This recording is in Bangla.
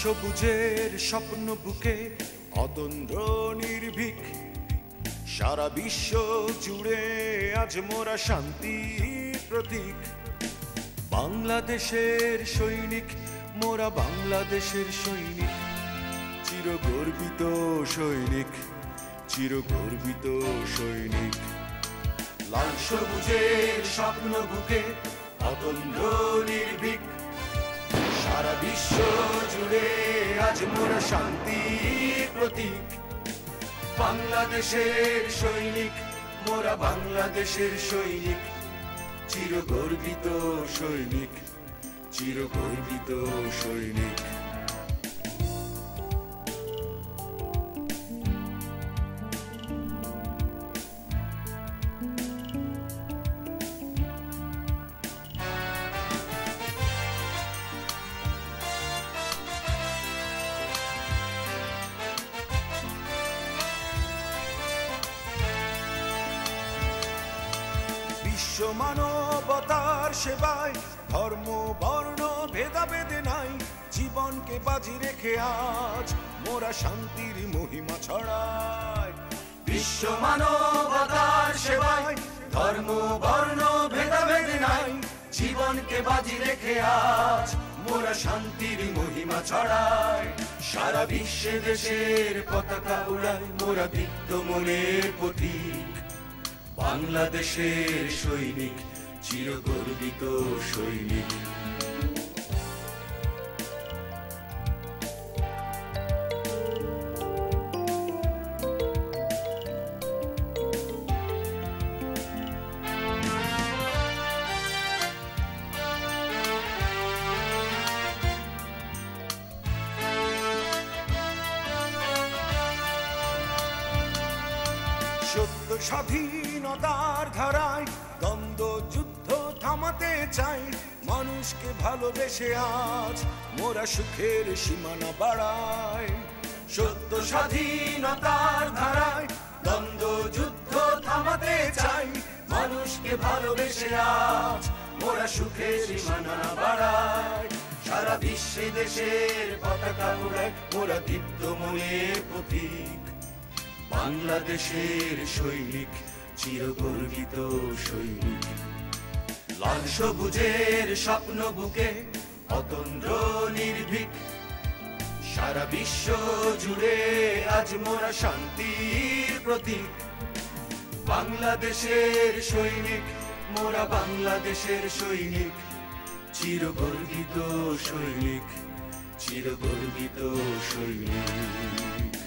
সবুজের স্বপ্ন বুকে অতন্দ্র নির্ভীক, সারা বিশ্ব জুড়ে আজ মোরা শান্তির প্রতীক। বাংলাদেশের সৈনিক মোরা, বাংলাদেশের সৈনিক, চিরগর্বিত সৈনিক, চিরগর্বিত সৈনিক। লাল সবুজের স্বপ্ন বুকে অতন্দ্র নির্ভীক, সারা বিশ্ব জুড়ে আজ মোরা শান্তির প্রতীক। বাংলাদেশের সৈনিক মোরা, বাংলাদেশের সৈনিক, চিরগর্বিত সৈনিক, চিরগর্বিত সৈনিক। বিশ্ব মানবতার সেবায় ধর্ম বর্ণ ভেদাভেদে নাই, জীবনকে বাজি রেখে আজ মোরা শান্তির মহিমা ছড়ায়। বিশ্ব মানবতার সেবায় ধর্ম বর্ণ ভেদাভেদে নাই, জীবনকে বাজি রেখে আজ মোরা শান্তির মহিমা ছড়ায়। সারা বিশ্বে দেশের পতাকা উড়ায় মোরা দীপ্ত মনের প্রতীক। বাংলাদেশের সৈনিক, চিরগর্বিত সৈনিক। সত্য স্বাধীনতার ধারায় দ্বন্দ্ব যুদ্ধ থামাতে চাই, মানুষকে ভালোবেসে আজ মোরা সুখের সীমানা বাড়াই। সত্য স্বাধীনতার ধারায় দ্বন্দ্ব যুদ্ধ থামাতে চাই, মানুষকে ভালোবেসে আজ মোরা সুখের সীমানা বাড়াই। সারা বিশ্বে দেশের পতাকা উড়ায় মোরা দীপ্ত মনের প্রতীক। বাংলাদেশের সৈনিক, চিরগর্বিত সৈনিক। লাল সবুজের স্বপ্ন বুকে অতন্দ্র নির্ভীক, সারা বিশ্ব জুড়ে আজ মোরা শান্তির প্রতীক। বাংলাদেশের সৈনিক মোরা, বাংলাদেশের সৈনিক, চিরগর্বিত সৈনিক, চিরগর্বিত সৈনিক।